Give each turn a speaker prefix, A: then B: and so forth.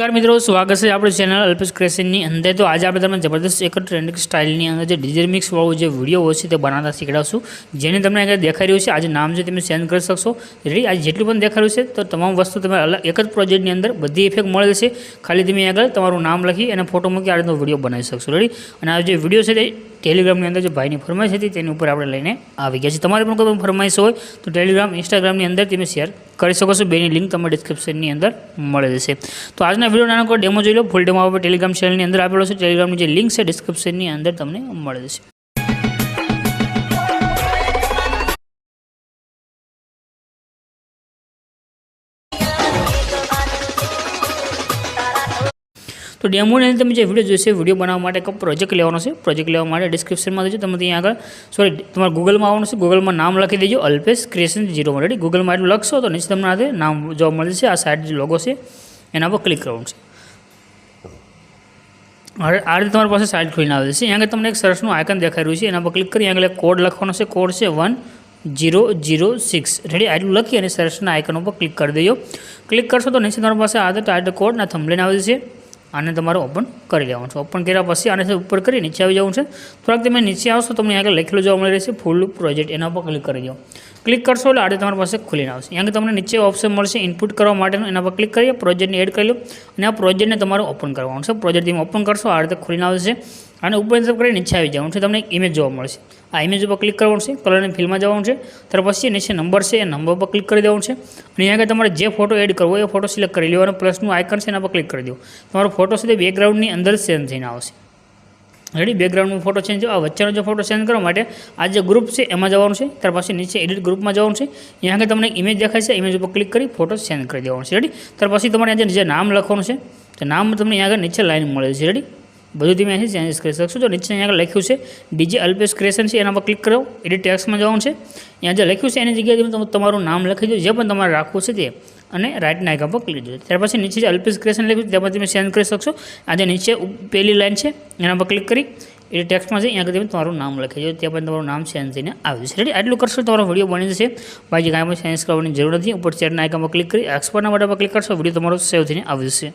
A: नमस्कार मित्रों, स्वागत है आप चैनल अल्पेश क्रिएशन ની અંદર। तो आज આપણે તમને જબરદસ્ત એક ટ્રેન્ડિંગ સ્ટાઇલની અંદર જે ડીજે મિક્સ વાળો જે વિડીયો હોય છે તે બનાવતા શીખડાવશું, જેને તમને આગળ દેખાઈ રહ્યું છે। આજે નામ છે તમે સેન્ડ કરી શકશો। રેડી, આજે જેટલું પણ દેખાઈ રહ્યું છે તો તમામ વસ્તુ તમે એક જ પ્રોજેક્ટની અંદર બધી ઇફેક્ટ મળે છે। ખાલી તમે આગળ તમારું નામ લખી અને ફોટો મૂકી આ રીતનો વિડીયો બનાવી શકશો। રેડી, અને આ જે વિડીયો છે તે ટેલિગ્રામની અંદર જે ભાઈની ફરમાઈશ હતી તેની ઉપર આપણે લઈને આવી ગયા છે। તમારે પણ કોઈ ફરમાઈશ હોય તો ટેલિગ્રામ ઇન્સ્ટાગ્રામની અંદર તમે શેર કરી શકો છો। બેની લિંક તમને ડિસ્ક્રિપ્શનની અંદર મળે જશે। તો આજના વિડીયો નાનો ડેમો જોઈ લો। ફૂલ ડેમો આપણે ટેલિગ્રામ ચેનલની અંદર આપેલો છે। ટેલિગ્રામની જે લિંક છે ડિસ્ક્રિપ્શનની અંદર તમને મળે જશે। तो डेमो ने તમે જે વિડીયો જોઈશે, વિડીયો બનાવવા માટે એક પ્રોજેક્ટ લેવાનો છે। પ્રોજેક્ટ લેવા માટે ડિસ્ક્રિપ્શનમાં દેજો, તમે ત્યાં આગળ તમારે ગૂગલમાં આવવાનું છે। ગૂગલમાં નામ લખી દેજો અલ્પેશ ક્રિએશન 0। રેડી, ગૂગલમાં એટલું લખશો તો નીચે તમને આ નામ જોવા મળે છે। આ સાઇડ જે લોગો છે એના પર ક્લિક કરવાનું છે। આ રીતે તમારી પાસે સાઇટ ખોલીને આવે છે। અહીંયા આગળ તમને એક સરસનું આઇકન દેખાઈ રહ્યું છે, એના પર ક્લિક કરી આગળ એક કોડ લખવાનો છે। કોડ છે 1006। રેડી, આટલું લખી અને સરસના આઇકન ઉપર ક્લિક કરી દેજો। ક્લિક કરશો તો નીચે તમારી પાસે આ કોડના થંબનેલ આવે છે। આને તમારે ઓપન કરી લેવાનું છે। ઓપન કર્યા પછી આને ઉપર કરી નીચે આવી જવાનું છે। થોડાક તમે નીચે આવશો તમને આગળ લખેલું જોવા મળી રહેશે ફૂલ પ્રોજેક્ટ, એના પર ક્લિક કરી દો। ક્લિક કરશો એટલે આ તમારી પાસે ખુલીને આવશે। અહીંયા તમને નીચે ઓપ્શન મળશે ઇનપુટ કરવા માટેનું, એના પર ક્લિક કરીએ, પ્રોજેક્ટને એડ કરી લો અને આ પ્રોજેક્ટને તમારે ઓપન કરવાનું છે। પ્રોજેક્ટ તમે ઓપન કરશો આ રીતે ખુલીને આવશે। અને ઉપર કરી નીચે આવી જવાનું છે, તમને એક ઇમેજ જોવા મળશે। આ ઇમેજ ઉપર ક્લિક કરવાનું છે, કલરની ફિલ્ડમાં જવાનું છે। ત્યાર પછી નીચે નંબર છે એ નંબર પર ક્લિક કરી દેવાનું છે। અને અહીંયા આગળ તમારે જે ફોટો એડ કરવો એ ફોટો સિલેક્ટ કરી લેવાનો, પ્લસનું આઇકન છે એના પર ક્લિક કરી દો। તમારો ફોટો છે તે બેકગ્રાઉન્ડની અંદર ચેન્જ થઈને આવશે। રેડી, બેકગ્રાઉન્ડનો ફોટો ચેન્જ, આ વચ્ચેનો જે ફોટો ચેન્જ કરવા માટે આ જે ગ્રુપ છે એમાં જવાનું છે। ત્યાર પછી નીચે એડિટ ગ્રુપમાં જવાનું છે। અહીંયા આગળ તમને ઇમેજ દેખાય છે, ઇમેજ ઉપર ક્લિક કરી ફોટો ચેન્જ કરી દેવાનું છે। રેડી, ત્યાર પછી તમારે જે નામ લખવાનું છે તે નામ તમને અહીંયા આગળ નીચે લાઈન મળે છે। રેડી, બધું તમે અહીંથી ચેન્જીસ કરી શકશો। તો નીચે અહીંયા આગળ લખ્યું છે ડીજે અલ્પેશ ક્રિએશન છે, એના પર ક્લિક કરો। એડિટ ટેક્સ્ટમાં જવાનું છે, અહીંયા જે લખ્યું છે એની જગ્યાએ તમે તમારું નામ લખી દો, જે પણ તમારે રાખવું છે તે, અને રાઇટના આઇકન પર ક્લિક દો। ત્યાર પછી નીચે જે અલ્પેશ ક્રિએશન લખ્યું તેમાં તમે સેન્ડ કરી શકશો। આ જે નીચે પહેલી લાઈન છે એના પર ક્લિક કરી એડિટ ટેક્સ્ટમાં જઈ અહીંયા તમે તમારું નામ લખી દો, ત્યાં પણ તમારું નામ ચેન્જ થઈને આવી જશે। રેડી, આટલું કરશો તમારો વિડીયો બની જશે। બાકી કાંઈ પણ ચેન્જ કરવાની જરૂર નથી। ઉપર ચેટના આઇકન પર ક્લિક કરી એક્સપોર્ટના બટન પર ક્લિક કરશો, વિડીયો તમારો સેવ થઈને આવી જશે।